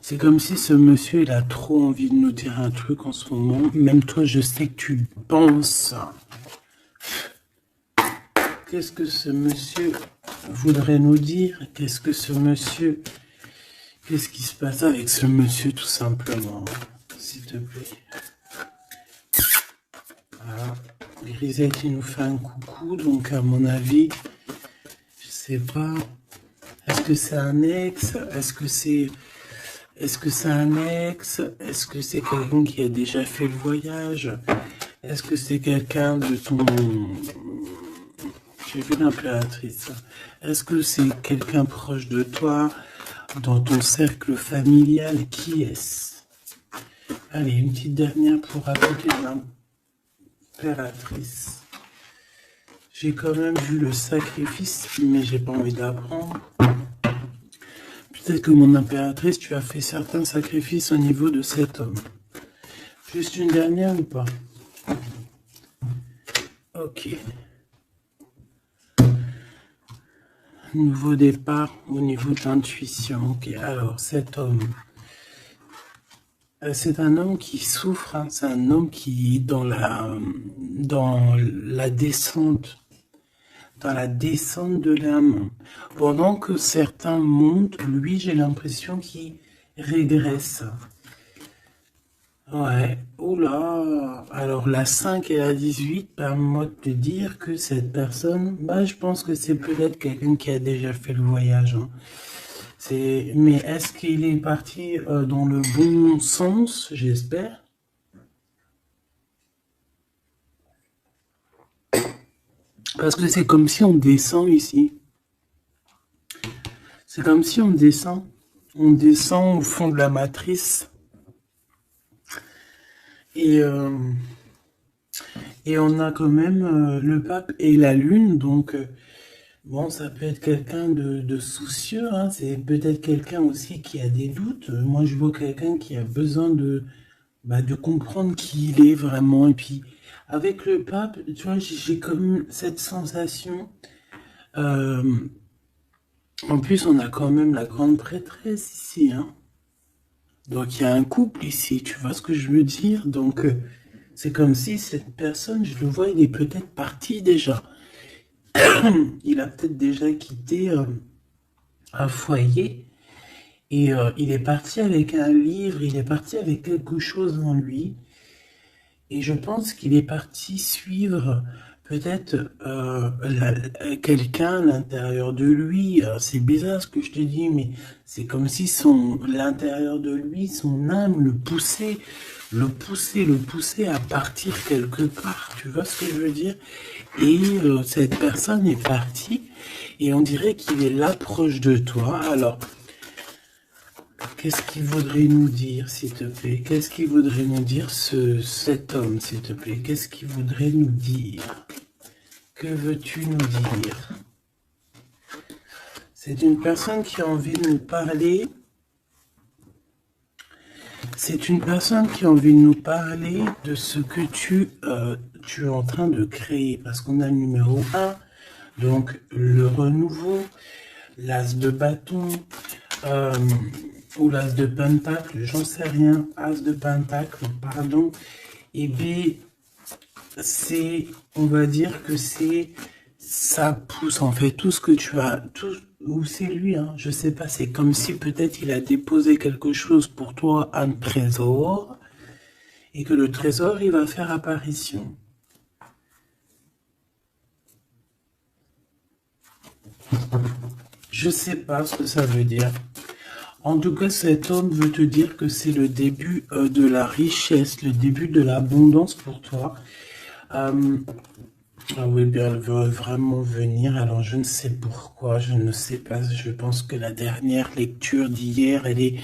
C'est comme si ce monsieur, il a trop envie de nous dire un truc en ce moment. Même toi, je sais que tu penses. Qu'est-ce que ce monsieur voudrait nous dire? Qu'est-ce que ce monsieur... Qu'est-ce qui se passe avec ce monsieur, tout simplement? S'il te plaît. Voilà. Grisette, il nous fait un coucou, donc à mon avis, je sais pas. Est-ce que c'est un ex? Est-ce que c'est un ex? Est-ce que c'est quelqu'un qui a déjà fait le voyage? Est-ce que c'est quelqu'un de ton... J'ai vu l'impératrice. Est-ce que c'est quelqu'un proche de toi, dans ton cercle familial? Qui est-ce? Allez, une petite dernière pour raconter l'impératrice. J'ai quand même vu le sacrifice, mais j'ai pas envie d'apprendre. Peut-être que mon impératrice, tu as fait certains sacrifices au niveau de cet homme. Juste une dernière ou pas? Ok. Nouveau départ au niveau de l'intuition. Ok, alors cet homme, c'est un homme qui souffre, hein. C'est un homme qui est dans la descente, de l'âme. Pendant que certains montent, lui, j'ai l'impression qu'il régresse. Ouais, oula. Alors la 5 et la 18 permettent de te dire que cette personne, je pense que c'est peut-être quelqu'un qui a déjà fait le voyage, hein. Mais est-ce qu'il est parti dans le bon sens? J'espère. Parce que c'est comme si on descend ici. C'est comme si on descend. On descend au fond de la matrice. Et on a quand même le pape et la lune. Donc, bon, ça peut être quelqu'un de soucieux. Hein. C'est peut-être quelqu'un aussi qui a des doutes. Moi, je vois quelqu'un qui a besoin de comprendre qui il est vraiment. Et puis, avec le pape, tu vois, j'ai comme cette sensation. En plus, on a quand même la grande prêtresse ici, hein. Donc, il y a un couple ici, tu vois ce que je veux dire? Donc, c'est comme si cette personne, je le vois, il est peut-être parti déjà. Il a peut-être déjà quitté un foyer. Et il est parti avec un livre, il est parti avec quelque chose en lui. Et je pense qu'il est parti suivre peut-être quelqu'un à l'intérieur de lui. C'est bizarre ce que je te dis, mais c'est comme si l'intérieur de lui, son âme le poussait à partir quelque part. Tu vois ce que je veux dire? Et cette personne est partie et on dirait qu'il est là proche de toi. Alors, qu'est-ce qu'il voudrait nous dire, s'il te plaît? Qu'est-ce qu'il voudrait nous dire, cet homme, s'il te plaît? Qu'est-ce qu'il voudrait nous dire? Que veux-tu nous dire? C'est une personne qui a envie de nous parler. C'est une personne qui a envie de nous parler de ce que tu es en train de créer. Parce qu'on a le numéro 1, donc le renouveau, l'as de bâton, ou l'as de pentacle, j'en sais rien, as de pentacle, pardon, et B, on va dire que ça pousse en fait tout ce que tu as, ou c'est lui, hein, je sais pas, c'est comme si peut-être il a déposé quelque chose pour toi, un trésor, et que le trésor, il va faire apparition. Je sais pas ce que ça veut dire. En tout cas, cet homme veut te dire que c'est le début de la richesse, le début de l'abondance pour toi. Ah oui, bien, elle veut vraiment venir. Alors, je ne sais pourquoi, je ne sais pas. Je pense que la dernière lecture d'hier, elle est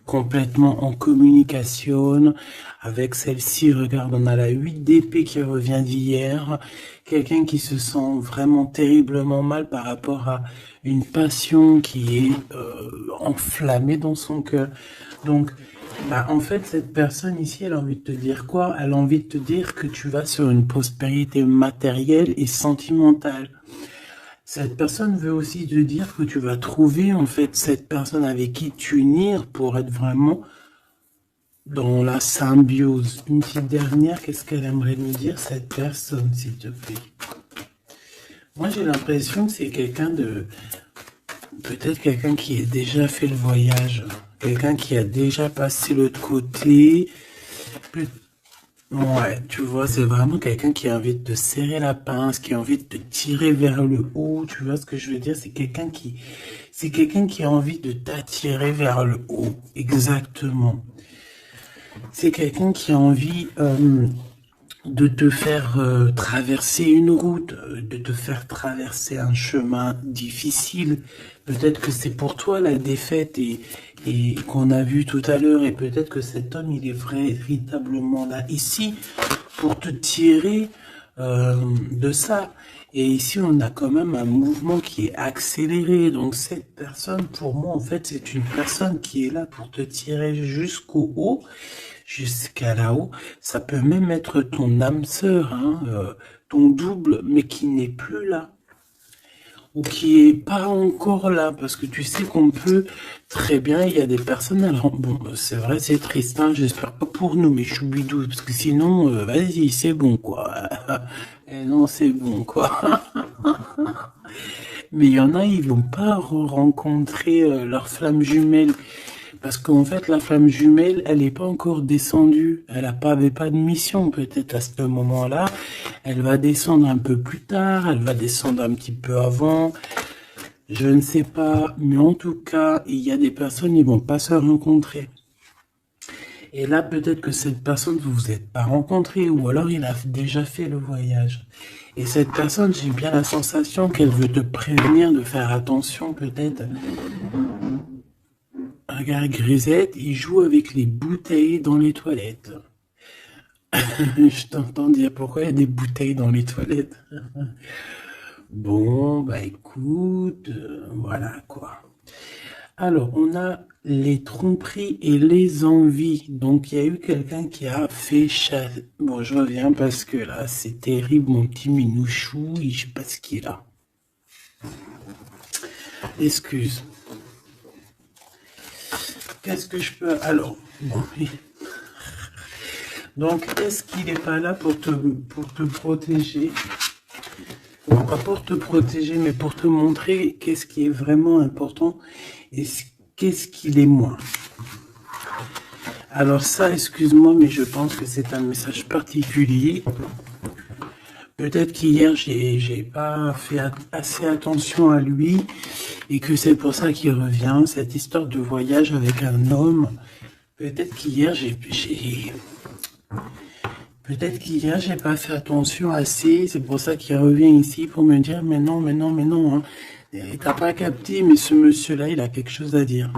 complètement en communication avec celle-ci. Regarde, on a la 8 d'épée qui revient d'hier. Quelqu'un qui se sent vraiment terriblement mal par rapport à une passion qui est enflammée dans son cœur. Donc, en fait, cette personne ici, elle a envie de te dire quoi? Elle a envie de te dire que tu vas sur une prospérité matérielle et sentimentale. Cette personne veut aussi te dire que tu vas trouver en fait cette personne avec qui t'unir pour être vraiment dans la symbiose. Une petite dernière, qu'est-ce qu'elle aimerait nous dire cette personne, s'il te plaît? Moi j'ai l'impression que c'est quelqu'un de... Peut-être quelqu'un qui a déjà fait le voyage, quelqu'un qui a déjà passé l'autre côté. Peut- Ouais, tu vois, c'est vraiment quelqu'un qui a envie de te serrer la pince, qui a envie de te tirer vers le haut. Tu vois ce que je veux dire? C'est quelqu'un qui a envie de t'attirer vers le haut. Exactement. C'est quelqu'un qui a envie de te faire traverser une route, de te faire traverser un chemin difficile. Peut-être que c'est pour toi la défaite et qu'on a vu tout à l'heure, et peut-être que cet homme, il est véritablement là ici pour te tirer de ça. Et ici, on a quand même un mouvement qui est accéléré. Donc cette personne, pour moi, en fait, c'est une personne qui est là pour te tirer jusqu'au haut, jusqu'à là-haut. Ça peut même être ton âme sœur, hein, ton double, mais qui n'est plus là. Ou qui est pas encore là, parce que tu sais qu'on peut très bien, il y a des personnes, alors bon, c'est vrai, c'est triste, hein, j'espère pas pour nous, mais choubidou, parce que sinon, vas-y, c'est bon, quoi. Et non, c'est bon, quoi. Mais il y en a, ils vont pas rencontrer leur flamme jumelle. Parce qu'en fait, la flamme jumelle, elle n'est pas encore descendue. Avait pas de mission, peut-être, à ce moment-là. Elle va descendre un peu plus tard. Elle va descendre un petit peu avant. Je ne sais pas. Mais en tout cas, il y a des personnes, ils vont pas se rencontrer. Et là, peut-être que cette personne, vous vous êtes pas rencontré, ou alors il a déjà fait le voyage. Et cette personne, j'ai bien la sensation qu'elle veut te prévenir de faire attention, peut-être. Regarde, Grisette, il joue avec les bouteilles dans les toilettes. Je t'entends dire pourquoi il y a des bouteilles dans les toilettes. Bon, bah écoute, voilà quoi. Alors, on a les tromperies et les envies. Donc, il y a eu quelqu'un qui a fait Bon, je reviens parce que là, c'est terrible, mon petit minouchou, je sais pas ce qu'il a. Excuse. Qu'est-ce que je peux... Alors, bon, donc, est-ce qu'il n'est pas là pour te protéger? Bon, pas pour te protéger, mais pour te montrer qu'est-ce qui est vraiment important et qu'est-ce qu'il est moins. Alors ça, excuse-moi, mais je pense que c'est un message particulier. Peut-être qu'hier, j'ai pas fait assez attention à lui et que c'est pour ça qu'il revient, cette histoire de voyage avec un homme. Peut-être qu'hier, Peut-être qu'hier, j'ai pas fait attention assez, c'est pour ça qu'il revient ici pour me dire, mais non, mais non, mais non, hein. T'as pas capté, mais ce monsieur-là, il a quelque chose à dire.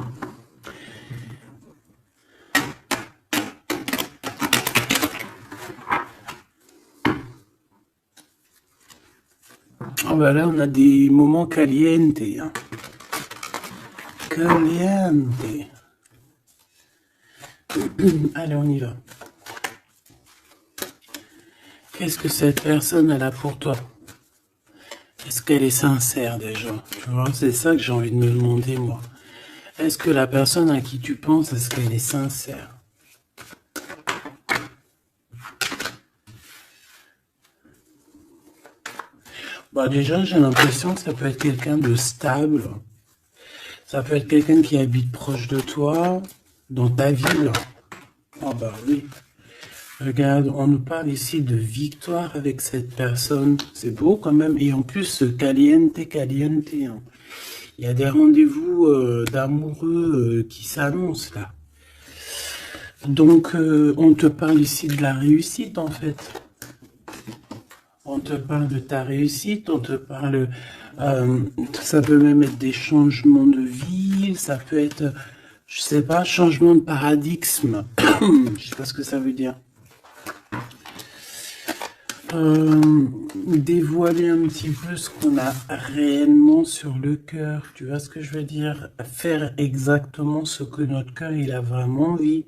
Ah bah là, on a des moments caliente, hein. Caliente. Allez, on y va. Qu'est-ce que cette personne elle a pour toi? Est-ce qu'elle est sincère déjà? Tu vois, c'est ça que j'ai envie de me demander, moi. Est-ce que la personne à qui tu penses, est-ce qu'elle est sincère? Bah déjà, j'ai l'impression que ça peut être quelqu'un de stable. Ça peut être quelqu'un qui habite proche de toi, dans ta ville. Ah bah oui. Regarde, on nous parle ici de victoire avec cette personne. C'est beau quand même. Et en plus, caliente, caliente, hein. Il y a des rendez-vous d'amoureux qui s'annoncent là. Donc, on te parle ici de la réussite en fait. On te parle de ta réussite, on te parle... ça peut même être des changements de ville, ça peut être, je sais pas, changement de paradigme. Je sais pas ce que ça veut dire. Dévoiler un petit peu ce qu'on a réellement sur le cœur, tu vois ce que je veux dire? Faire exactement ce que notre cœur il a vraiment envie.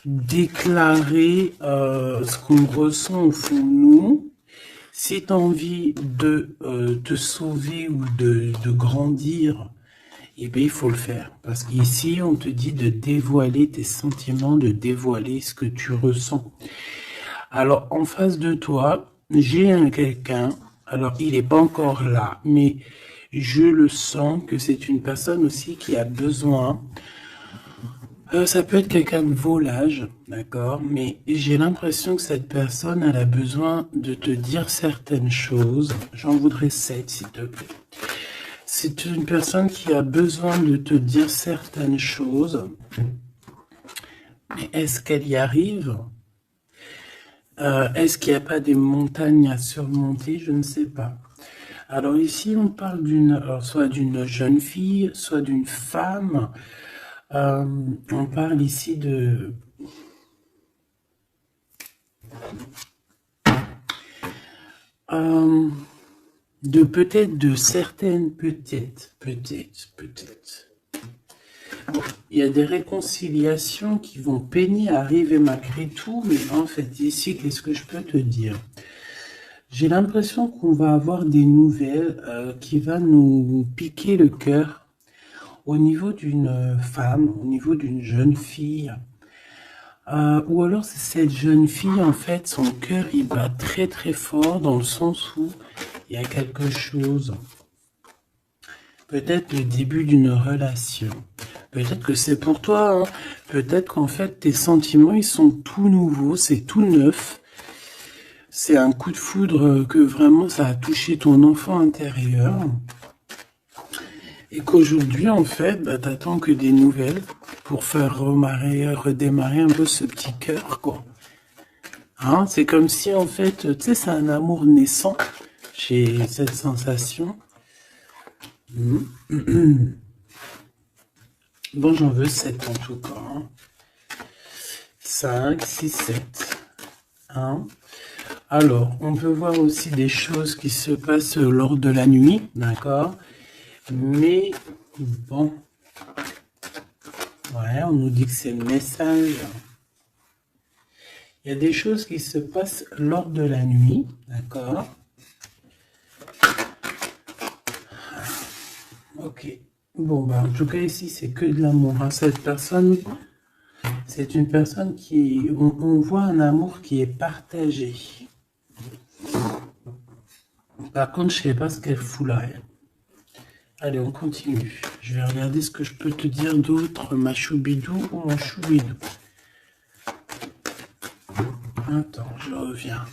Déclarer ce qu'on ressent au fond de nous. Si tu as envie de te sauver ou de grandir, eh bien, il faut le faire. Parce qu'ici, on te dit de dévoiler tes sentiments, de dévoiler ce que tu ressens. Alors, en face de toi, j'ai quelqu'un, alors il n'est pas encore là, mais je le sens que c'est une personne aussi qui a besoin. Ça peut être quelqu'un de volage, d'accord, mais j'ai l'impression que cette personne, elle a besoin de te dire certaines choses. J'en voudrais 7, s'il te plaît. C'est une personne qui a besoin de te dire certaines choses. Mais est-ce qu'elle y arrive? Est-ce qu'il n'y a pas des montagnes à surmonter? Je ne sais pas. Alors ici, on parle soit d'une jeune fille, soit d'une femme. On parle ici peut-être de certaines, peut-être. Bon, il y a des réconciliations qui vont peiner à arriver malgré tout, mais en fait, ici, qu'est-ce que je peux te dire? J'ai l'impression qu'on va avoir des nouvelles qui vont nous piquer le cœur au niveau d'une femme, au niveau d'une jeune fille. Ou alors c'est cette jeune fille, en fait, son cœur, il bat très très fort dans le sens où il y a quelque chose. Peut-être le début d'une relation. Peut-être que c'est pour toi. Hein. Peut-être qu'en fait, tes sentiments, ils sont tout nouveaux, c'est tout neuf. C'est un coup de foudre que vraiment ça a touché ton enfant intérieur. Et qu'aujourd'hui, en fait, bah, t'attends que des nouvelles pour faire redémarrer un peu ce petit cœur, quoi. Hein, c'est comme si, en fait, tu sais, c'est un amour naissant. J'ai cette sensation. Bon, j'en veux 7 en tout cas. Hein. 5, 6, 7. Hein. Alors, on peut voir aussi des choses qui se passent lors de la nuit, d'accord? Mais, bon. Ouais, on nous dit que c'est le message. Il y a des choses qui se passent lors de la nuit, d'accord? Ok. Bon, bah, en tout cas, ici, c'est que de l'amour. Hein. Cette personne, c'est une personne qui... On voit un amour qui est partagé. Par contre, je sais pas ce qu'elle fout là. Elle. Allez, on continue. Je vais regarder ce que je peux te dire d'autre, ma choubidou ou mon choubidou. Attends, je reviens.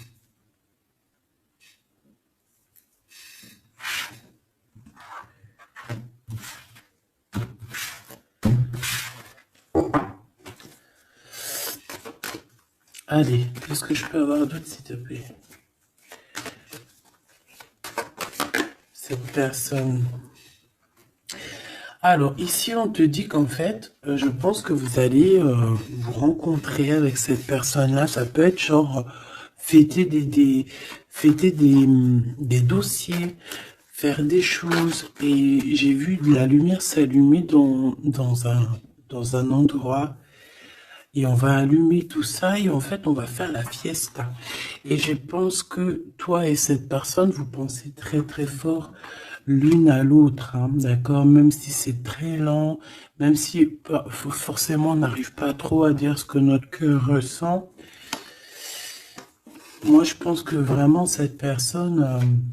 Allez, qu'est-ce que je peux avoir d'autre, s'il te plaît? Cette personne. Alors, ici, on te dit qu'en fait, je pense que vous allez vous rencontrer avec cette personne-là. Ça peut être genre fêter fêter des dossiers, faire des choses. Et j'ai vu de la lumière s'allumer dans un endroit. Et on va allumer tout ça et en fait, on va faire la fiesta. Et je pense que toi et cette personne, vous pensez très très fort l'une à l'autre, hein, d'accord? Même si c'est très lent, même si forcément on n'arrive pas trop à dire ce que notre cœur ressent. Moi, je pense que vraiment cette personne,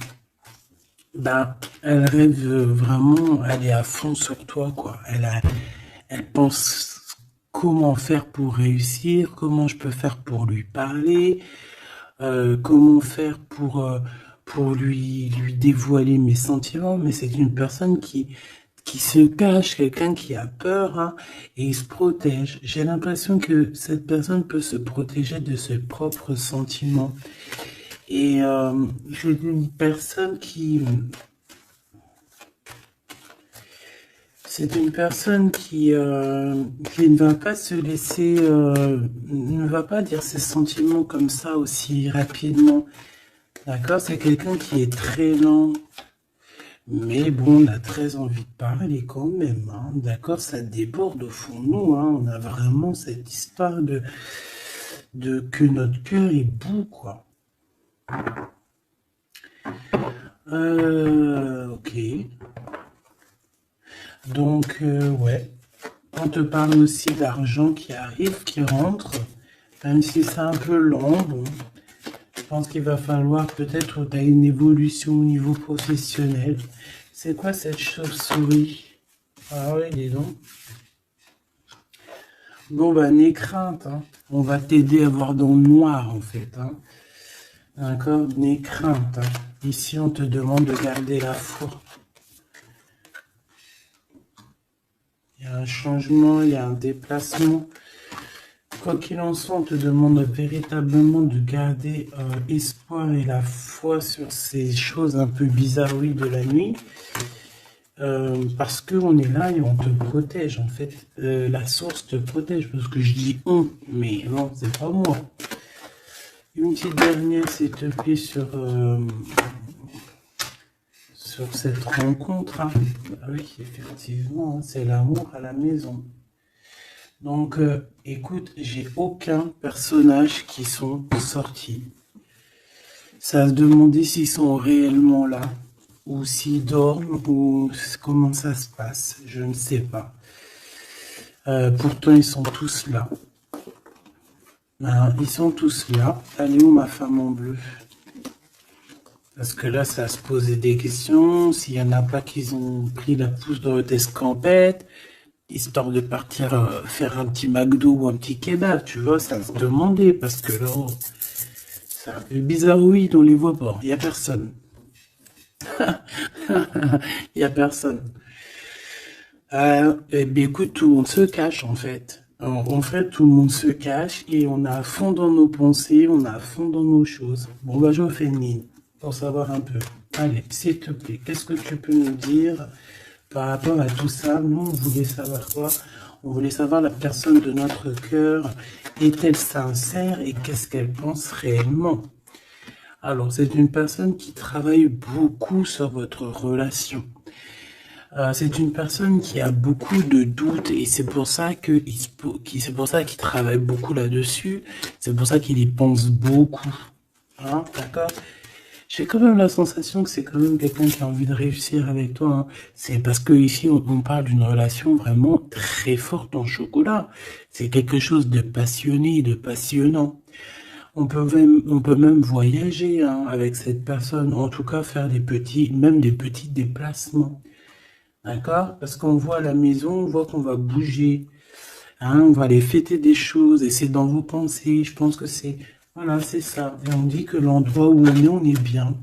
elle rêve vraiment, elle est à fond sur toi, quoi. Elle pense comment faire pour réussir, comment je peux faire pour lui parler, comment faire pour lui dévoiler mes sentiments, mais c'est une personne qui se cache, quelqu'un qui a peur, hein, et il se protège. J'ai l'impression que cette personne peut se protéger de ses propres sentiments. Et c'est une personne c'est une personne qui ne va pas se laisser, ne va pas dire ses sentiments comme ça aussi rapidement. D'accord? C'est quelqu'un qui est très lent. Mais bon, on a très envie de parler quand même. Hein. D'accord? Ça déborde au fond de nous. Hein. On a vraiment cette histoire de que notre cœur est bout, quoi. Ok. Donc, ouais. On te parle aussi d'argent qui arrive, qui rentre. Même si c'est un peu lent, bon. Je pense qu'il va falloir peut-être que tu as une évolution au niveau professionnel. C'est quoi cette chauve-souris? Ah oui, dis donc. Bon, bah, n'aie crainte, hein. On va t'aider à voir dans le noir, en fait, hein. D'accord? N'aie crainte, hein. Ici, on te demande de garder la foi. Il y a un changement, il y a un déplacement. Quoi qu'il en soit, on te demande véritablement de garder espoir et la foi sur ces choses un peu bizarroïdes de la nuit. Parce qu'on est là et on te protège. En fait, la source te protège. Parce que je dis on, mais non, c'est pas moi. Une petite dernière, s'il te plaît, sur cette rencontre. Hein. Ah oui, effectivement, hein, c'est l'amour à la maison. Donc, écoute, j'ai aucun personnage qui sont sortis. Ça a demandé s'ils sont réellement là, ou s'ils dorment, ou comment ça se passe, je ne sais pas. Pourtant, ils sont tous là. Ils sont tous là. Elle est où ma femme en bleu? Parce que là, ça se posait des questions. S'il n'y en a pas qui ont pris la pousse dans votre escampette, histoire de partir faire un petit McDo ou un petit kebab, tu vois, ça se demandait. Parce que là, c'est un peu bizarroïde, on les voit pas. Il n'y a personne. Il n'y a personne. Eh bien, écoute, tout le monde se cache, en fait. En fait, tout le monde se cache et on est à fond dans nos pensées, on est à fond dans nos choses. Bon, bah, je fais une ligne pour savoir un peu. Allez, s'il te plaît, qu'est-ce que tu peux nous dire par rapport à tout ça? Nous, on voulait savoir quoi? On voulait savoir la personne de notre cœur. Est-elle sincère et qu'est-ce qu'elle pense réellement? Alors, c'est une personne qui travaille beaucoup sur votre relation. C'est une personne qui a beaucoup de doutes et c'est pour ça qu'il travaille beaucoup là-dessus. C'est pour ça qu'il y pense beaucoup. Hein, d'accord? J'ai quand même la sensation que c'est quand même quelqu'un qui a envie de réussir avec toi. Hein. C'est parce que ici on parle d'une relation vraiment très forte en chocolat. C'est quelque chose de passionné, de passionnant. On peut même voyager hein, avec cette personne. En tout cas, faire même des petits déplacements. D'accord? Parce qu'on voit à la maison, on voit qu'on va bouger. Hein, on va aller fêter des choses et c'est dans vos pensées. Je pense que c'est... Voilà, c'est ça. Et on dit que l'endroit où on est bien.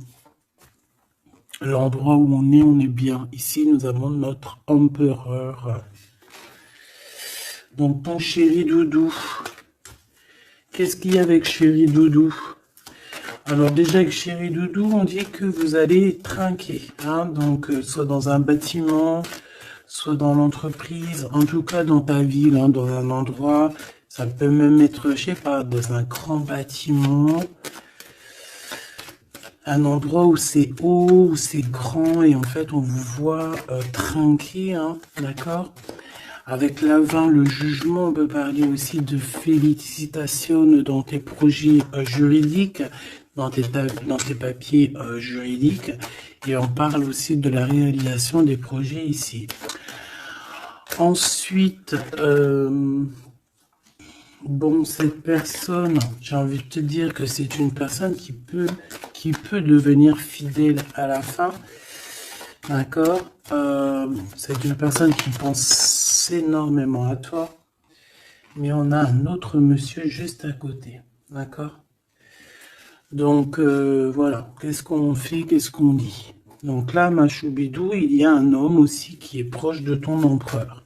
L'endroit où on est bien. Ici, nous avons notre empereur. Donc, ton chéri doudou. Qu'est-ce qu'il y a avec chéri doudou? Alors déjà avec chéri doudou, on dit que vous allez trinquer. Hein, donc, soit dans un bâtiment, soit dans l'entreprise, en tout cas dans ta ville, hein, dans un endroit. Ça peut même être, je sais pas, dans un grand bâtiment. Un endroit où c'est haut, où c'est grand, et en fait, on vous voit trinquer, hein, d'accord? Avec l'avant, le jugement, on peut parler aussi de félicitations dans tes projets juridiques, dans tes papiers juridiques, et on parle aussi de la réalisation des projets ici. Ensuite, bon, cette personne, j'ai envie de te dire que c'est une personne qui peut devenir fidèle à la fin. D'accord? C'est une personne qui pense énormément à toi. Mais on a un autre monsieur juste à côté. D'accord? Donc, voilà. Qu'est-ce qu'on fait? Qu'est-ce qu'on dit? Donc là, ma choubidou, il y a un homme aussi qui est proche de ton empereur.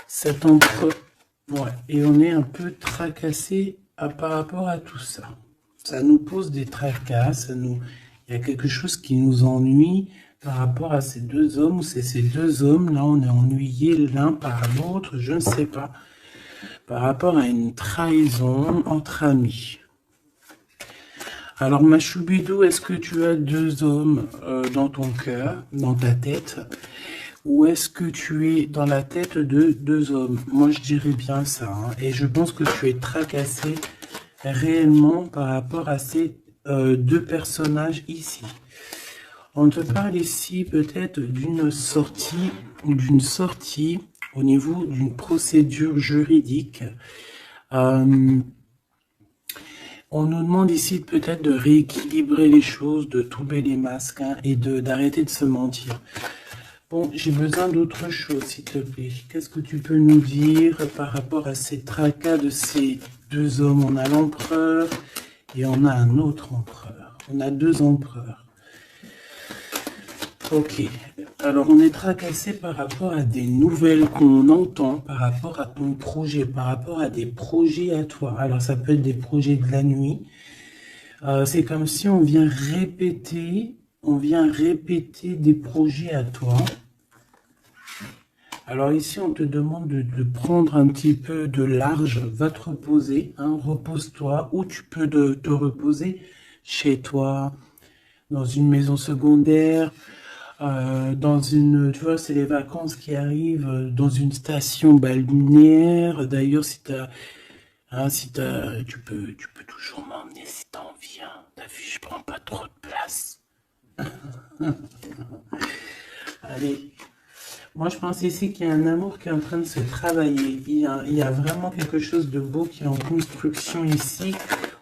Cet empereur... Ouais, et on est un peu tracassé par rapport à tout ça. Ça nous pose des tracas, il y a quelque chose qui nous ennuie par rapport à ces deux hommes, ou c'est ces deux hommes, là on est ennuyés l'un par l'autre, je ne sais pas, par rapport à une trahison entre amis. Alors ma choubidou, est-ce que tu as deux hommes dans ton cœur, dans ta tête? Ou est-ce que tu es dans la tête de deux hommes? Moi, je dirais bien ça. Hein. Et je pense que tu es tracassé réellement par rapport à ces deux personnages ici. On te parle ici peut-être d'une sortie au niveau d'une procédure juridique. On nous demande ici peut-être de rééquilibrer les choses, de tomber les masques hein, et d'arrêter de se mentir. Bon, j'ai besoin d'autre chose, s'il te plaît. Qu'est-ce que tu peux nous dire par rapport à ces tracas de ces deux hommes? On a l'empereur et on a un autre empereur. On a deux empereurs. Ok. Alors, on est tracassé par rapport à des nouvelles qu'on entend, par rapport à ton projet, par rapport à des projets à toi. Alors, ça peut être des projets de la nuit. C'est comme si on vient répéter des projets à toi. Alors ici, on te demande de prendre un petit peu de large, va te reposer, hein, repose-toi, ou tu peux te reposer chez toi, dans une maison secondaire, dans une, tu vois, c'est les vacances qui arrivent, dans une station balnéaire. D'ailleurs, tu peux toujours m'emmener si t'as envie, hein. T'as vu, je prends pas trop de place. Allez. Moi, je pense ici qu'il y a un amour qui est en train de se travailler. Il y a vraiment quelque chose de beau qui est en construction ici,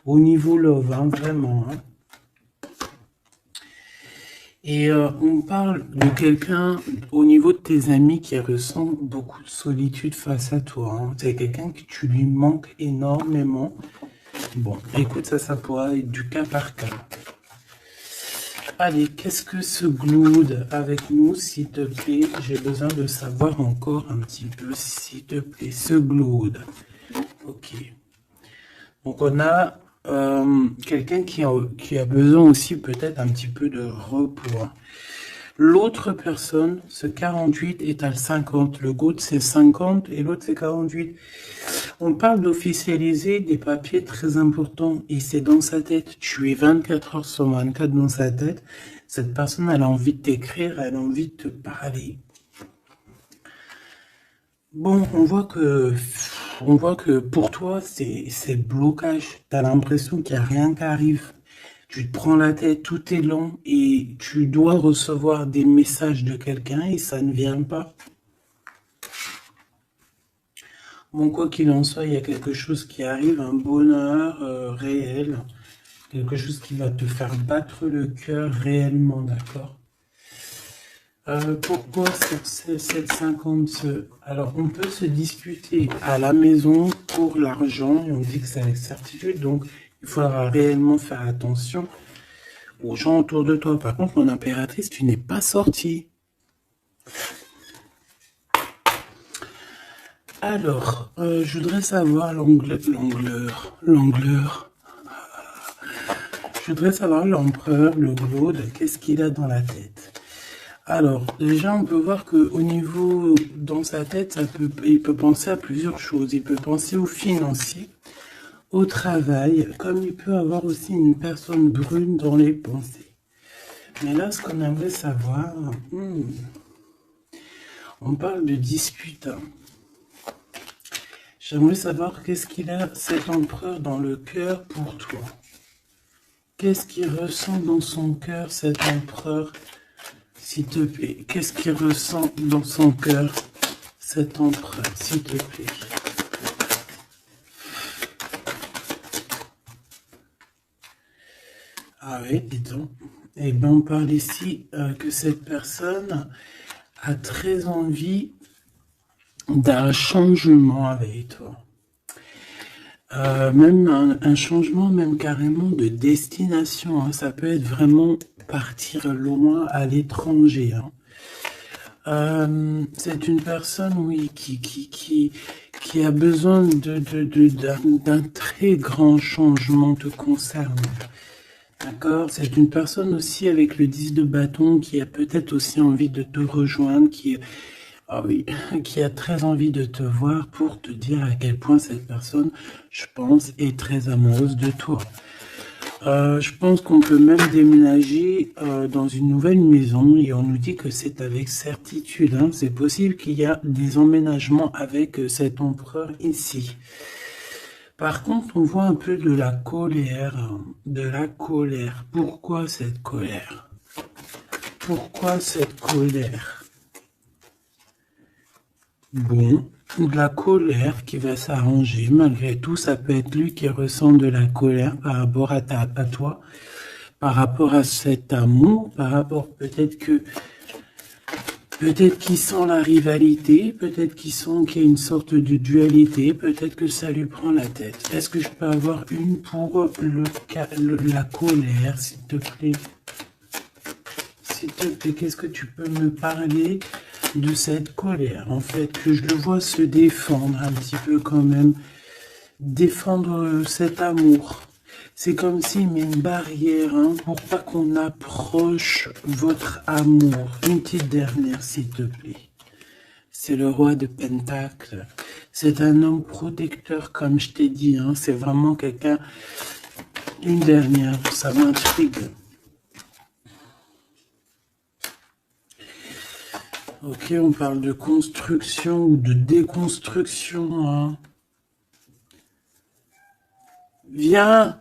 au niveau love, hein, vraiment. Hein. Et on parle de quelqu'un au niveau de tes amis qui ressent beaucoup de solitude face à toi. Hein. C'est quelqu'un que tu lui manques énormément. Bon, écoute, ça pourra être du cas par cas. Allez, qu'est-ce que ce Glood avec nous, s'il te plaît? J'ai besoin de savoir encore un petit peu, s'il te plaît, ce Glood. Ok. Donc, on a quelqu'un qui a besoin aussi peut-être un petit peu de repos. L'autre personne, ce 48 est à 50. Le Glood, c'est 50 et l'autre, c'est 48. On parle d'officialiser des papiers très importants et c'est dans sa tête. Tu es 24 heures sur 24 dans sa tête. Cette personne, elle a envie de t'écrire, elle a envie de te parler. Bon, on voit que pour toi, c'est blocage. Tu as l'impression qu'il n'y a rien qui arrive. Tu te prends la tête, tout est lent et tu dois recevoir des messages de quelqu'un et ça ne vient pas. Bon, quoi qu'il en soit, il y a quelque chose qui arrive, un bonheur réel, quelque chose qui va te faire battre le cœur réellement, d'accord? Pourquoi cette 50? Alors, on peut se disputer à la maison pour l'argent, et on dit que c'est avec certitude, donc il faudra réellement faire attention aux gens autour de toi. Par contre, mon impératrice, tu n'es pas sortie. Alors, je voudrais savoir l'angleur. Je voudrais savoir l'empereur, le Glood, qu'est-ce qu'il a dans la tête. Alors, déjà, on peut voir que au niveau, dans sa tête, il peut penser à plusieurs choses. Il peut penser au financier, au travail, comme il peut avoir aussi une personne brune dans les pensées. Mais là, ce qu'on aimerait savoir, on parle de dispute. J'aimerais savoir qu'est-ce qu'il a, cet empereur, dans le cœur pour toi. Qu'est-ce qu'il ressent dans son cœur, cet empereur, s'il te plaît? Qu'est-ce qu'il ressent dans son cœur, cet empereur, s'il te plaît? Ah oui, dis donc. Eh bien, on parle ici que cette personne a très envie d'un changement avec toi. Même un changement, même carrément de destination. Hein. Ça peut être vraiment partir loin à l'étranger. Hein. C'est une personne, oui, qui a besoin d'un très grand changement te concernant. D'accord? C'est une personne aussi avec le 10 de bâton qui a peut-être aussi envie de te rejoindre, ah oui, qui a très envie de te voir pour te dire à quel point cette personne, je pense, est très amoureuse de toi. Je pense qu'on peut même déménager dans une nouvelle maison et on nous dit que c'est avec certitude. Hein. C'est possible qu'il y a des emménagements avec cet empereur ici. Par contre, on voit un peu de la colère. De la colère. Pourquoi cette colère? Pourquoi cette colère? Bon, de la colère qui va s'arranger. Malgré tout, ça peut être lui qui ressent de la colère par rapport à toi, par rapport à cet amour, par rapport peut-être qu'il sent la rivalité, peut-être qu'il sent qu'il y a une sorte de dualité, peut-être que ça lui prend la tête. Est-ce que je peux avoir une pour la colère, s'il te plaît? S'il te plaît, qu'est-ce que tu peux me parler de cette colère? En fait, que je le vois se défendre un petit peu quand même, défendre cet amour. C'est comme s'il met une barrière pour pas qu'on approche votre amour. Une petite dernière, s'il te plaît. C'est le roi de Pentacle. C'est un homme protecteur, comme je t'ai dit. C'est vraiment quelqu'un... Une dernière, ça m'intrigue. Ok, on parle de construction ou de déconstruction. Viens.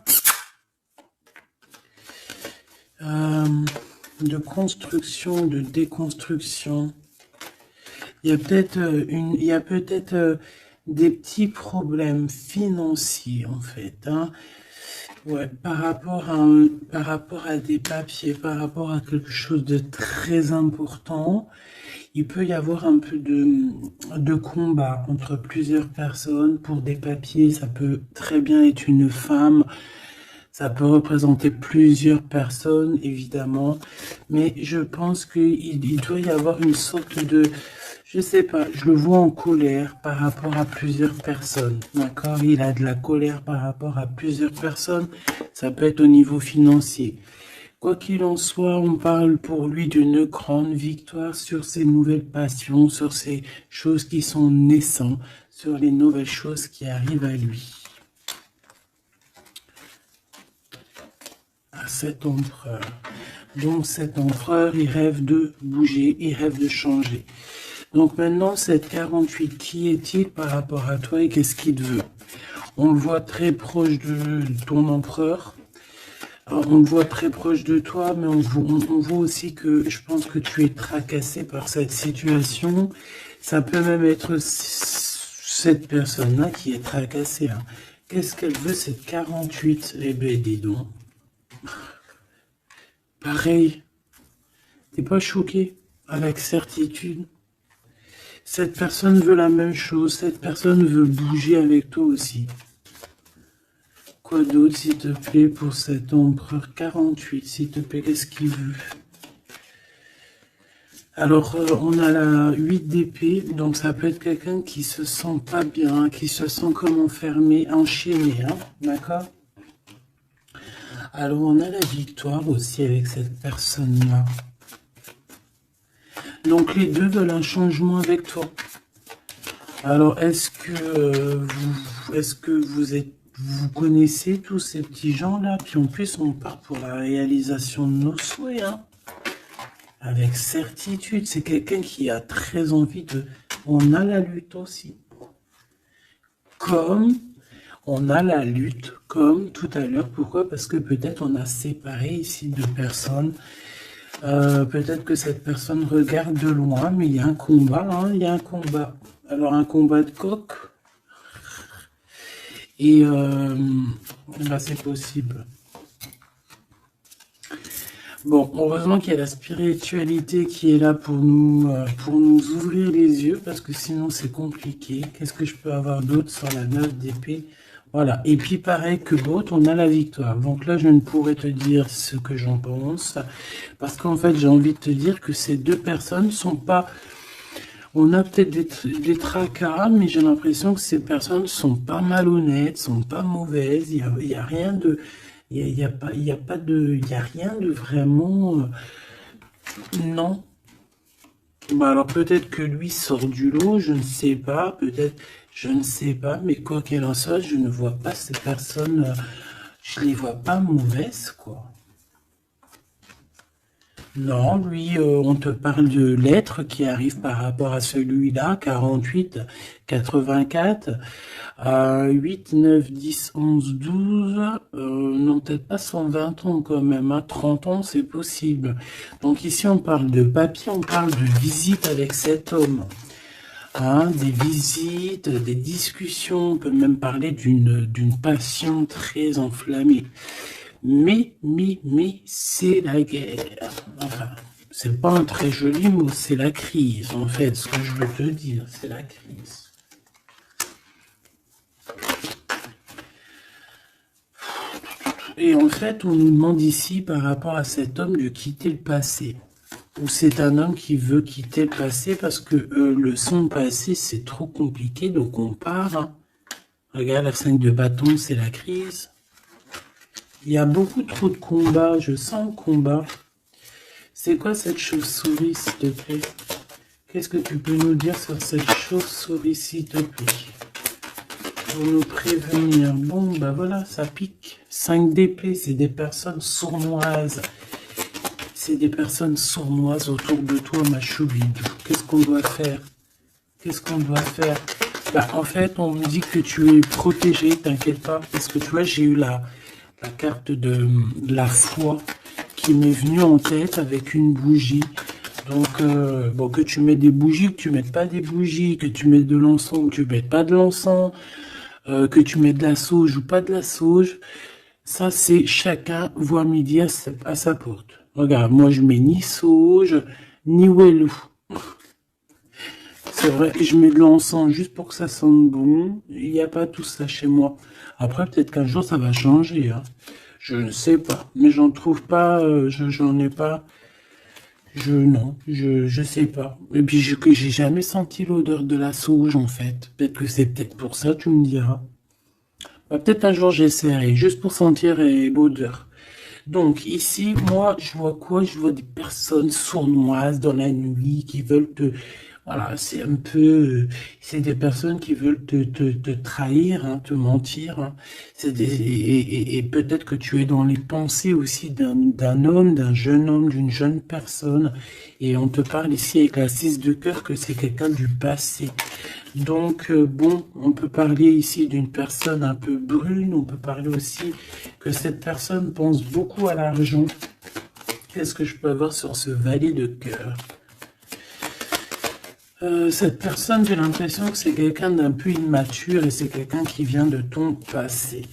De construction, de déconstruction. Il y a peut-être des petits problèmes financiers en fait. Ouais, par rapport à des papiers, par rapport à quelque chose de très important, il peut y avoir un peu de combat entre plusieurs personnes pour des papiers. Ça peut très bien être une femme. Ça peut représenter plusieurs personnes, évidemment, mais je pense qu'il doit y avoir une sorte de, je sais pas, je le vois en colère par rapport à plusieurs personnes, d'accord? Il a de la colère par rapport à plusieurs personnes, ça peut être au niveau financier. Quoi qu'il en soit, on parle pour lui d'une grande victoire sur ses nouvelles passions, sur ces choses qui sont naissantes, sur les nouvelles choses qui arrivent à lui. Cet empereur. Donc cet empereur, il rêve de bouger, il rêve de changer. Donc maintenant, cette 48, qui est-il par rapport à toi et qu'est-ce qu'il veut? On le voit très proche de ton empereur. On le voit très proche de toi, mais on voit aussi que je pense que tu es tracassé par cette situation. Ça peut même être cette personne-là qui est tracassée. Qu'est-ce qu'elle veut, cette 48? Eh ben, dis donc. Pareil, t'es pas choqué avec certitude. Cette personne veut la même chose, cette personne veut bouger avec toi aussi. Quoi d'autre, s'il te plaît, pour cet empereur 48, s'il te plaît, qu'est-ce qu'il veut? Alors, on a la 8 d'épée, donc ça peut être quelqu'un qui se sent pas bien, qui se sent comme enfermé, enchaîné, d'accord? Alors, on a la victoire aussi avec cette personne-là. Donc, les deux veulent un changement avec toi. Alors, est-ce que vous connaissez tous ces petits gens-là? Puis en plus, on part pour la réalisation de nos souhaits, avec certitude. C'est quelqu'un qui a très envie de... On a la lutte aussi. Comme... On a la lutte, comme tout à l'heure. Pourquoi? Parce que peut-être on a séparé ici deux personnes. Peut-être que cette personne regarde de loin, mais il y a un combat, il y a un combat. Alors un combat de coq. Et là c'est possible. Bon, heureusement qu'il y a la spiritualité qui est là pour nous ouvrir les yeux, parce que sinon c'est compliqué. Qu'est-ce que je peux avoir d'autre sur la 9 d'épée? Voilà, et puis pareil que l'autre, on a la victoire. Donc là, je ne pourrais te dire ce que j'en pense, parce qu'en fait, j'ai envie de te dire que ces deux personnes sont pas... On a peut-être des tracas, mais j'ai l'impression que ces personnes sont pas malhonnêtes, sont pas mauvaises, il y a rien de... Il y a rien de vraiment... non. Bah alors peut-être que lui sort du lot, je ne sais pas, peut-être, je ne sais pas, mais quoi qu'il en soit, je ne vois pas ces personnes, je les vois pas mauvaises, quoi. Non, lui, on te parle de lettres qui arrivent par rapport à celui-là, 48, 84, 8, 9, 10, 11, 12, non, peut-être pas 120 ans quand même, hein, 30 ans, c'est possible. Donc ici, on parle de papier, on parle de visite avec cet homme. Hein, des visites, des discussions, on peut même parler d'une passion très enflammée. Mais, c'est la guerre. Enfin, c'est pas un très joli mot, c'est la crise, en fait, ce que je veux te dire, c'est la crise. Et en fait, on nous demande ici, par rapport à cet homme, de quitter le passé. Ou c'est un homme qui veut quitter le passé parce que son passé, c'est trop compliqué, donc on part. Hein. Regarde, la 5 de bâton, c'est la crise. Il y a beaucoup trop de combats, je sens le combat. C'est quoi cette chauve-souris, s'il te plaît? Qu'est-ce que tu peux nous dire sur cette chauve-souris, s'il te plaît? Pour nous prévenir. Bon, bah voilà, ça pique. 5 d'épée, c'est des personnes sournoises. C'est des personnes sournoises autour de toi, ma choubidou. Qu'est-ce qu'on doit faire? Qu'est-ce qu'on doit faire? Bah, en fait, on me dit que tu es protégé, t'inquiète pas. Parce que tu vois, j'ai eu la carte de la foi qui m'est venue en tête avec une bougie. Donc, bon, que tu mets des bougies, que tu mettes pas des bougies, que tu mets de l'encens, que tu mettes pas de l'encens, que tu mets de la sauge ou pas de la sauge, ça c'est chacun voit midi à sa porte. Regarde, moi je mets ni sauge, ni wellou. C'est vrai, je mets de l'encens juste pour que ça sente bon. Il n'y a pas tout ça chez moi. Après, peut-être qu'un jour ça va changer. Hein. Je ne sais pas, mais j'en trouve pas, j'en ai pas. Non, je sais pas. Et puis j'ai jamais senti l'odeur de la sauge en fait. Peut-être que c'est peut-être pour ça, tu me diras. Bah, peut-être un jour j'essaierai, juste pour sentir l'odeur. Donc ici, moi, je vois quoi? Je vois des personnes sournoises dans la nuit qui veulent te... Voilà, c'est un peu... c'est des personnes qui veulent te trahir, hein, te mentir. Hein. Et peut-être que tu es dans les pensées aussi d'un homme, d'un jeune homme, d'une jeune personne. Et on te parle ici avec la 6 de cœur que c'est quelqu'un du passé. Donc, bon, on peut parler ici d'une personne un peu brune, on peut parler aussi que cette personne pense beaucoup à l'argent. Qu'est-ce que je peux avoir sur ce valet de cœur? Cette personne, j'ai l'impression que c'est quelqu'un d'un peu immature et c'est quelqu'un qui vient de ton passé.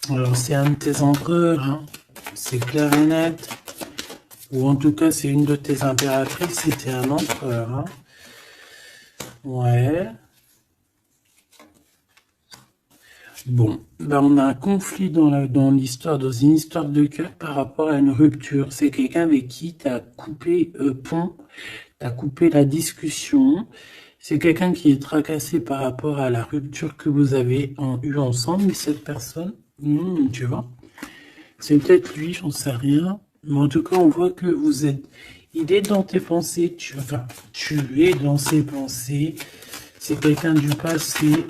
Alors, c'est un de tes empereurs, hein. C'est clair et net. Ou en tout cas, c'est une de tes impératrices, c'était un empereur, hein. Ouais. Bon, ben on a un conflit dans l'histoire, dans une histoire de cœur par rapport à une rupture. C'est quelqu'un avec qui tu as coupé pont, tu as coupé la discussion. C'est quelqu'un qui est tracassé par rapport à la rupture que vous avez eue ensemble, mais cette personne, tu vois, c'est peut-être lui, j'en sais rien. Mais en tout cas, on voit que vous êtes... Il est dans tes pensées, tu es dans ses pensées. C'est quelqu'un du passé.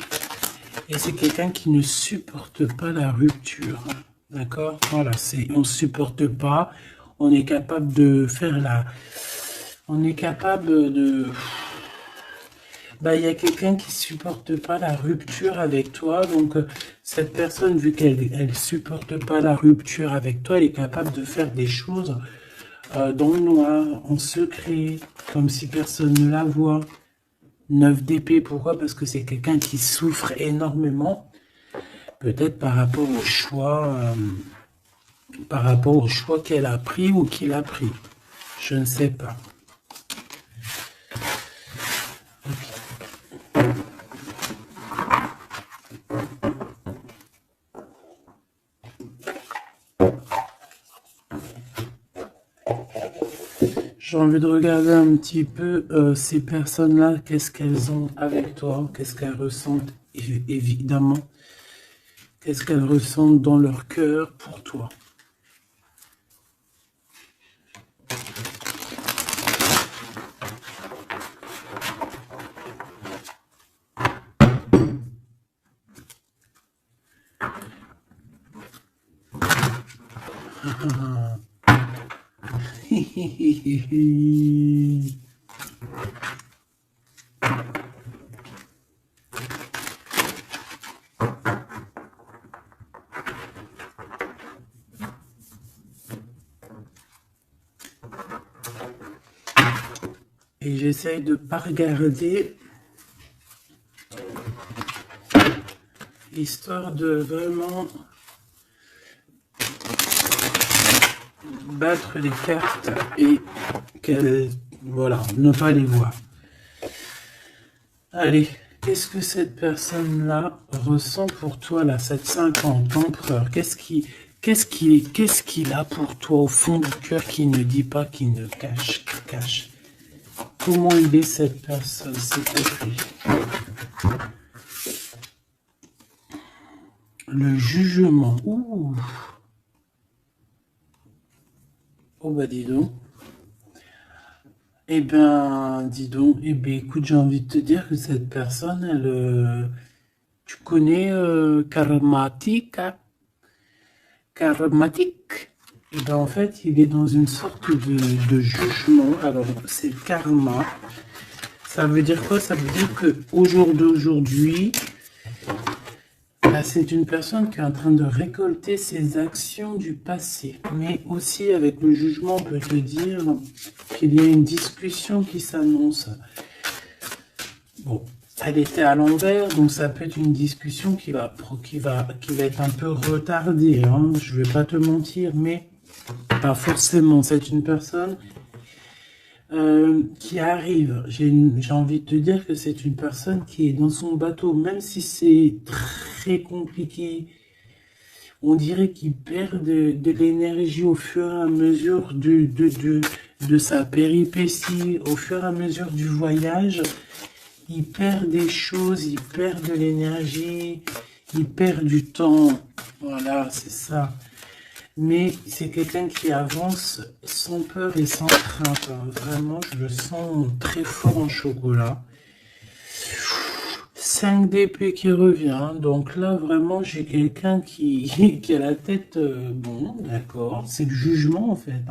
Et c'est quelqu'un qui ne supporte pas la rupture. D'accord? Voilà, on ne supporte pas. On est capable de faire on est capable de... Bah, il y a quelqu'un qui supporte pas la rupture avec toi. Donc, cette personne, vu qu'elle supporte pas la rupture avec toi, elle est capable de faire des choses dans le noir, en secret, comme si personne ne la voit. 9 d'épée, pourquoi? Parce que c'est quelqu'un qui souffre énormément. Peut-être par rapport au choix qu'elle a pris ou qu'il a pris. Je ne sais pas. J'ai envie de regarder un petit peu ces personnes-là, qu'est-ce qu'elles ont avec toi, qu'est-ce qu'elles ressentent, évidemment, qu'est-ce qu'elles ressentent dans leur cœur pour toi. Et j'essaye de pas regarder, histoire de vraiment battre les cartes et qu'elles, voilà, ne pas les voir. Allez, qu'est-ce que cette personne-là ressent pour toi, là, cette 50 empereur? Qu'est-ce qu'il a pour toi au fond du cœur qui ne dit pas, qui ne cache? Comment il est cette personne, s'il te plaît? Le jugement. Ouh. Oh bah dis donc. Eh ben, dis donc. Eh ben, écoute, j'ai envie de te dire que cette personne, elle, tu connais Karmatik, hein? Karmatik. Eh ben, en fait, il est dans une sorte de jugement. Alors, c'est le karma. Ça veut dire quoi? Ça veut dire que au jour d'aujourd'hui, c'est une personne qui est en train de récolter ses actions du passé. Mais aussi, avec le jugement, on peut te dire qu'il y a une discussion qui s'annonce. Bon, elle était à l'envers, donc ça peut être une discussion qui va être un peu retardée. Hein. Je vais pas te mentir, mais pas forcément. C'est une personne qui arrive. J'ai envie de te dire que c'est une personne qui est dans son bateau, même si c'est très compliqué. On dirait qu'il perd de l'énergie au fur et à mesure de sa péripétie, au fur et à mesure du voyage. Il perd des choses, il perd de l'énergie, il perd du temps. Voilà, c'est ça. Mais c'est quelqu'un qui avance sans peur et sans crainte. Vraiment, je le sens très fort en chocolat. 5 d'épée qui revient. Donc là, vraiment, j'ai quelqu'un qui a la tête... bon, d'accord. C'est le jugement, en fait.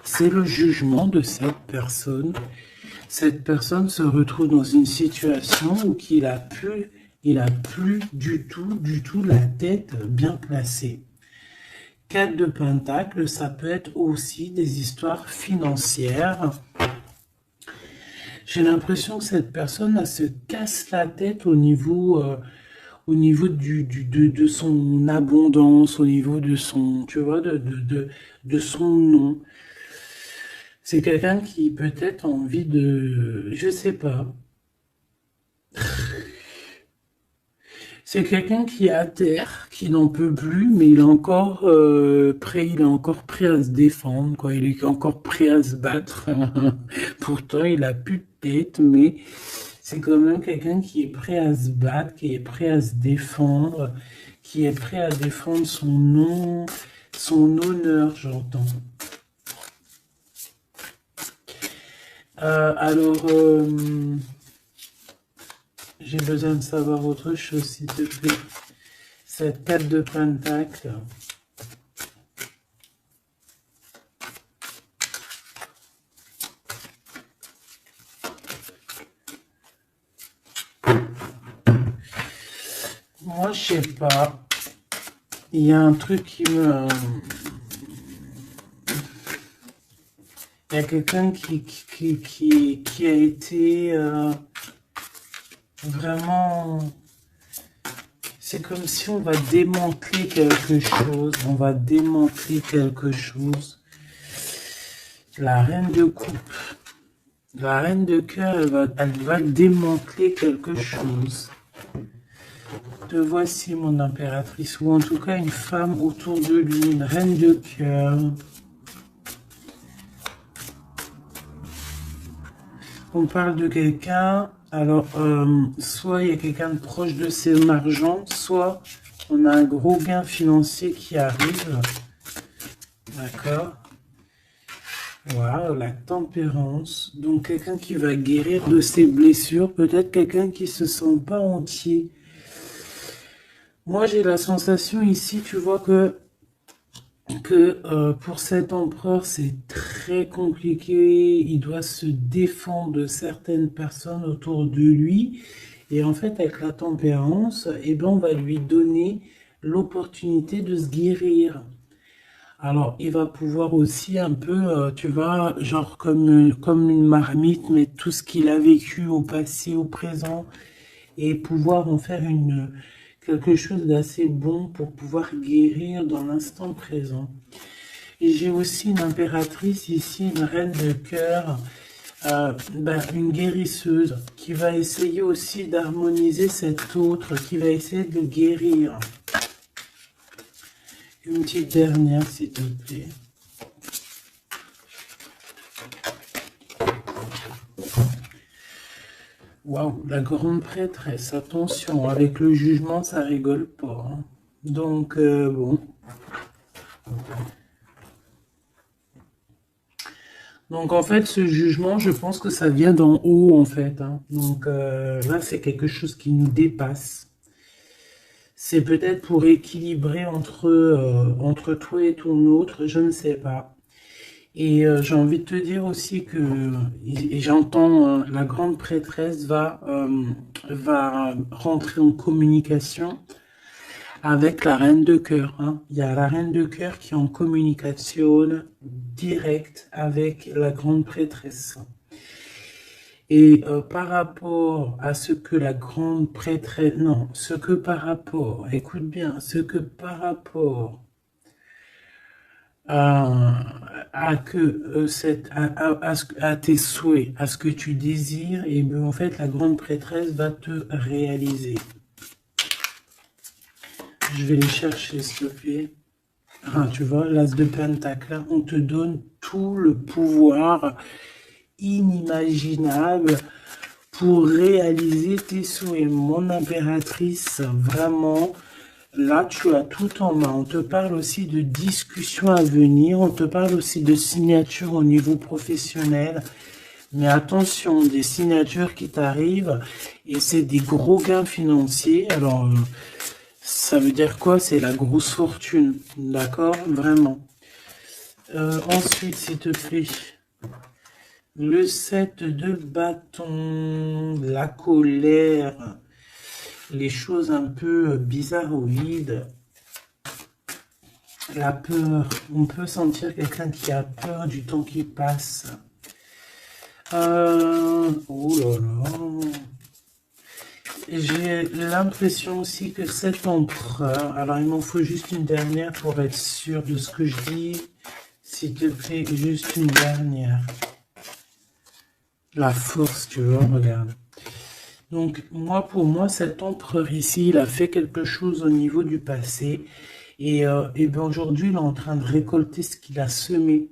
C'est le jugement de cette personne. Cette personne se retrouve dans une situation où il a plus du tout la tête bien placée. 4 de Pentacle, ça peut être aussi des histoires financières. J'ai l'impression que cette personne elle se casse la tête au niveau de son abondance, au niveau de son, tu vois, de son nom. C'est quelqu'un qui peut-être a envie de, je sais pas. C'est quelqu'un qui est à terre, qui n'en peut plus, mais il est encore prêt à se défendre, quoi. Il est encore prêt à se battre. Pourtant, il a plus de tête, mais c'est quand même quelqu'un qui est prêt à se battre, qui est prêt à se défendre, qui est prêt à défendre son nom, son honneur, j'entends. Alors, j'ai besoin de savoir autre chose, s'il te plaît. Cette 4 de Pentacle. Moi, je sais pas. Il y a un truc qui me... Il y a quelqu'un qui a été vraiment... C'est comme si on va démanteler quelque chose. On va démanteler quelque chose. La reine de coupe. La reine de cœur, elle va démanteler quelque chose. Te voici, mon impératrice. Ou en tout cas, une femme autour de lui. Une reine de cœur. On parle de quelqu'un, alors soit il y a quelqu'un de proche de son argent, soit on a un gros gain financier qui arrive. D'accord. Voilà, la tempérance. Donc quelqu'un qui va guérir de ses blessures, peut-être quelqu'un qui se sent pas entier. Moi j'ai la sensation ici, tu vois que que pour cet empereur, c'est très compliqué. Il doit se défendre de certaines personnes autour de lui. Et en fait, avec la tempérance, eh ben, on va lui donner l'opportunité de se guérir. Alors, il va pouvoir aussi un peu, tu vois, genre comme une marmite, mais tout ce qu'il a vécu au passé, au présent, et pouvoir en faire quelque chose d'assez bon pour pouvoir guérir dans l'instant présent. Et j'ai aussi une impératrice ici, une reine de cœur, une guérisseuse, qui va essayer aussi d'harmoniser cet autre, qui va essayer de le guérir. Une petite dernière, s'il te plaît. Waouh, la grande prêtresse, attention, avec le jugement, ça rigole pas. Hein. Donc, bon. Donc, en fait, ce jugement, je pense que ça vient d'en haut, en fait. Hein. Donc, là, c'est quelque chose qui nous dépasse. C'est peut-être pour équilibrer entre toi et ton autre, je ne sais pas. Et j'ai envie de te dire aussi que, et j'entends la grande prêtresse va rentrer en communication avec la reine de cœur. Hein. Il y a la reine de cœur qui est en communication directe avec la grande prêtresse. Et par rapport à ce que la grande prêtresse, non, ce que par rapport, écoute bien, ce que par rapport à tes souhaits, à ce que tu désires, et bien en fait la grande prêtresse va te réaliser. Je vais les chercher, s'il te plaît. Ah, tu vois, l'as de pentacle, on te donne tout le pouvoir inimaginable pour réaliser tes souhaits. Mon impératrice, vraiment, là, tu as tout en main. On te parle aussi de discussions à venir. On te parle aussi de signatures au niveau professionnel. Mais attention, des signatures qui t'arrivent et c'est des gros gains financiers. Alors, ça veut dire quoi? C'est la grosse fortune. D'accord? Vraiment. Ensuite, s'il te plaît. Le 7 de bâton, la colère, les choses un peu bizarroïdes, la peur. On peut sentir quelqu'un qui a peur du temps qui passe. Oh là là. J'ai l'impression aussi que cet empereur, alors il m'en faut juste une dernière pour être sûr de ce que je dis. S'il te plaît, juste une dernière. La force, tu vois, regarde. Donc, pour moi, cet empereur ici, il a fait quelque chose au niveau du passé. Et bien aujourd'hui, il est en train de récolter ce qu'il a semé.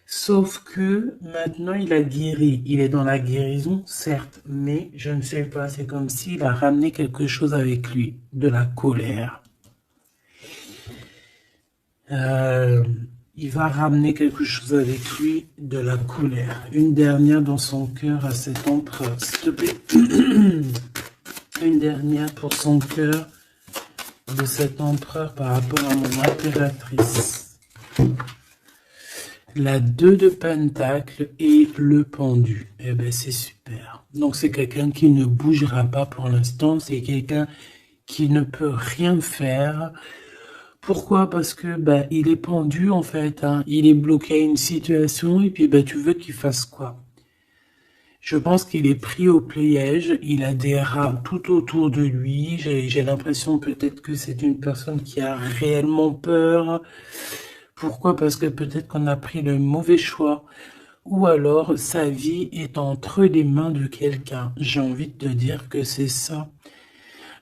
Sauf que maintenant, il a guéri. Il est dans la guérison, certes, mais je ne sais pas. C'est comme s'il a ramené quelque chose avec lui, de la colère. Il va ramener quelque chose avec lui, de la colère. Une dernière dans son cœur à cet empereur, s'il te plaît. Une dernière pour son cœur de cet empereur par rapport à mon impératrice. La 2 de pentacle et le pendu. Eh ben c'est super. Donc c'est quelqu'un qui ne bougera pas pour l'instant. C'est quelqu'un qui ne peut rien faire. Pourquoi? Parce que il est pendu en fait. Hein. Il est bloqué à une situation et puis tu veux qu'il fasse quoi? Je pense qu'il est pris au piège. Il a des rats tout autour de lui. J'ai l'impression peut-être que c'est une personne qui a réellement peur. Pourquoi? Parce que peut-être qu'on a pris le mauvais choix. Ou alors, sa vie est entre les mains de quelqu'un. J'ai envie de te dire que c'est ça.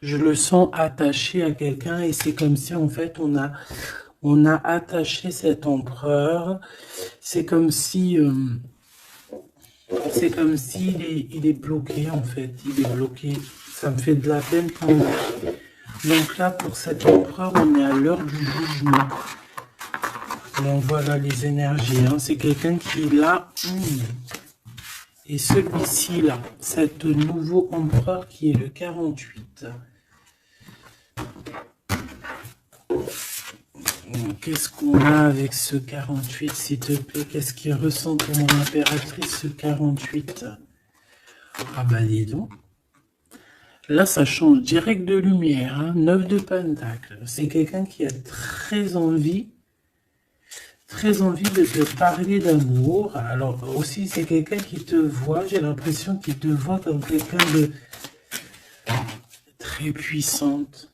Je le sens attaché à quelqu'un et c'est comme si, en fait, on a attaché cet empereur. C'est comme si il est bloqué, en fait. Il est bloqué. Ça me fait de la peine pour lui. Donc là, pour cet empereur, on est à l'heure du jugement. Donc voilà les énergies, hein. C'est quelqu'un qui est là. Et celui-ci là, cet nouveau empereur qui est le 48. Qu'est-ce qu'on a avec ce 48, s'il te plaît? Qu'est-ce qu'il ressent pour mon impératrice, ce 48? Ah bah dis donc. Là, ça change direct de lumière, hein. 9 de Pentacle. C'est quelqu'un qui a très envie de te parler d'amour. Alors aussi, c'est quelqu'un qui te voit, j'ai l'impression qu'il te voit comme quelqu'un de très puissante.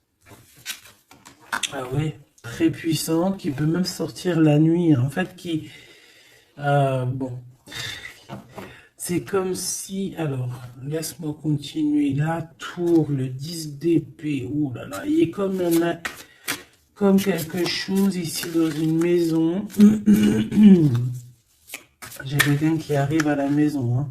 Ah ouais, très puissante, qui peut même sortir la nuit. En fait, qui... bon, c'est comme si... Alors, laisse-moi continuer. La tour, le 10 d'épée. Ouh là là, il est comme quelque chose ici dans une maison. J'ai quelqu'un qui arrive à la maison. Hein.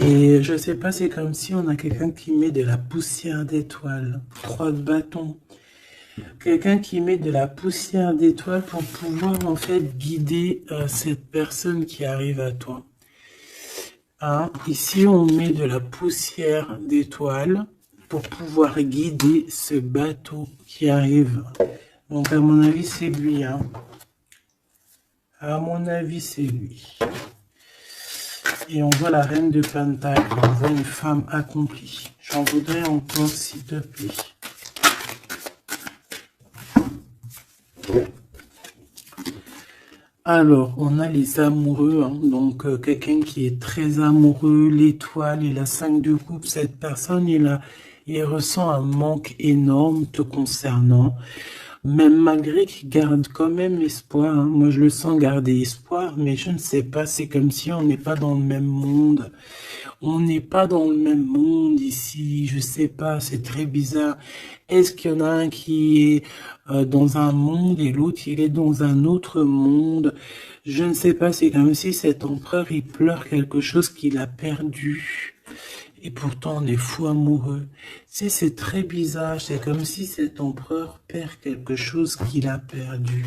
Et je sais pas, c'est comme si on a quelqu'un qui met de la poussière d'étoiles. 3 de bâton. Quelqu'un qui met de la poussière d'étoiles pour pouvoir en fait guider cette personne qui arrive à toi. Hein? Ici, on met de la poussière d'étoiles pour pouvoir guider ce bateau qui arrive. Donc à mon avis, c'est lui. Hein? À mon avis, c'est lui. Et on voit la reine de Pentacle, on voit une femme accomplie. J'en voudrais encore, s'il te plaît. Alors, on a les amoureux, hein, donc quelqu'un qui est très amoureux, l'étoile et la 5 de coupe. Cette personne, il ressent un manque énorme te concernant. Même malgré qu'il garde quand même espoir, hein. Moi je le sens garder espoir, mais je ne sais pas, c'est comme si on n'est pas dans le même monde. On n'est pas dans le même monde ici, je sais pas, c'est très bizarre. Est-ce qu'il y en a un qui est dans un monde et l'autre il est dans un autre monde? Je ne sais pas, c'est comme si cet empereur il pleure quelque chose qu'il a perdu. Et pourtant, on est fou amoureux. C'est très bizarre. C'est comme si cet empereur perd quelque chose qu'il a perdu.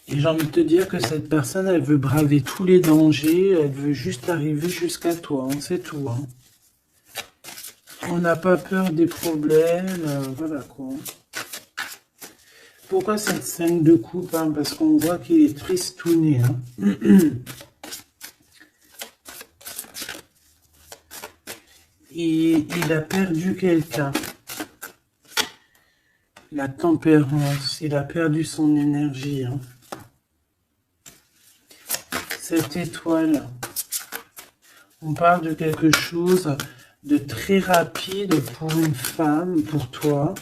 Et j'ai envie de te dire que cette personne, elle veut braver tous les dangers. Elle veut juste arriver jusqu'à toi. Hein, c'est tout. Hein. On n'a pas peur des problèmes. Voilà quoi. Pourquoi cette 5 de coupe? Hein? Parce qu'on voit qu'il est tristouné. Hein? Et il a perdu quelqu'un. La tempérance, il a perdu son énergie. Hein? Cette étoile, on parle de quelque chose de très rapide pour une femme, pour toi.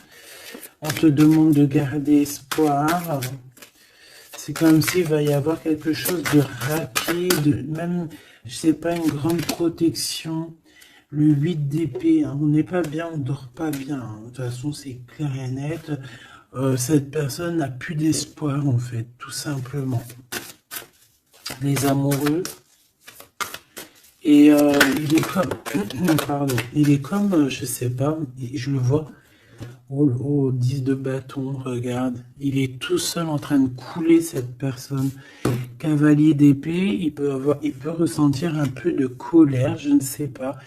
On te demande de garder espoir. C'est comme s'il va y avoir quelque chose de rapide, même, je sais pas, une grande protection. Le 8 d'épée, hein, on n'est pas bien, on dort pas bien. Hein. De toute façon, c'est clair et net. Cette personne n'a plus d'espoir, en fait, tout simplement. Les amoureux. Et il est comme, pardon, il est comme, je sais pas, je le vois. Oh, 10 de bâton, regarde. Il est tout seul en train de couler cette personne. Cavalier d'épée, il peut ressentir un peu de colère, je ne sais pas,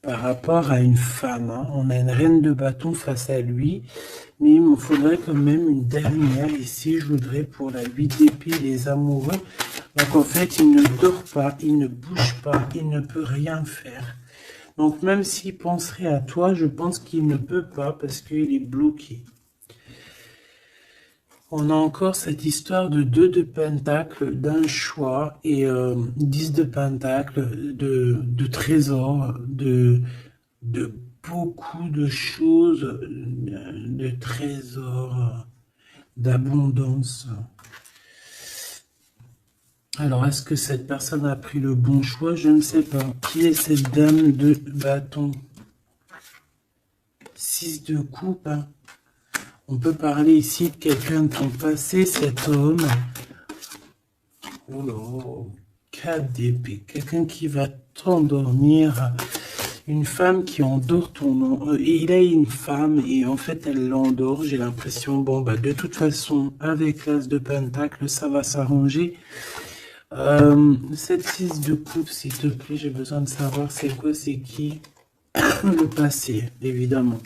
par rapport à une femme. Hein. On a une reine de bâton face à lui, mais il me faudrait quand même une dernière ici. Je voudrais pour la 8 d'épée, les amoureux. Donc en fait, il ne dort pas, il ne bouge pas, il ne peut rien faire. Donc même s'il penserait à toi, je pense qu'il ne peut pas parce qu'il est bloqué. On a encore cette histoire de 2 de pentacle, d'un choix, et 10 de pentacle, de trésors, de beaucoup de choses, de trésors, d'abondance. Alors, est-ce que cette personne a pris le bon choix? Je ne sais pas. Qui est cette dame de bâton? 6 de coupe. Hein. On peut parler ici de quelqu'un de ton passé, cet homme. Oh là, 4 d'épée. Quelqu'un qui va t'endormir. une femme qui endort ton nom. Il a une femme et en fait elle l'endort. J'ai l'impression, bon bah de toute façon avec l'as de pentacle ça va s'arranger. Cette 6 de coupe s'il te plaît, j'ai besoin de savoir c'est quoi, c'est qui. Le passé évidemment.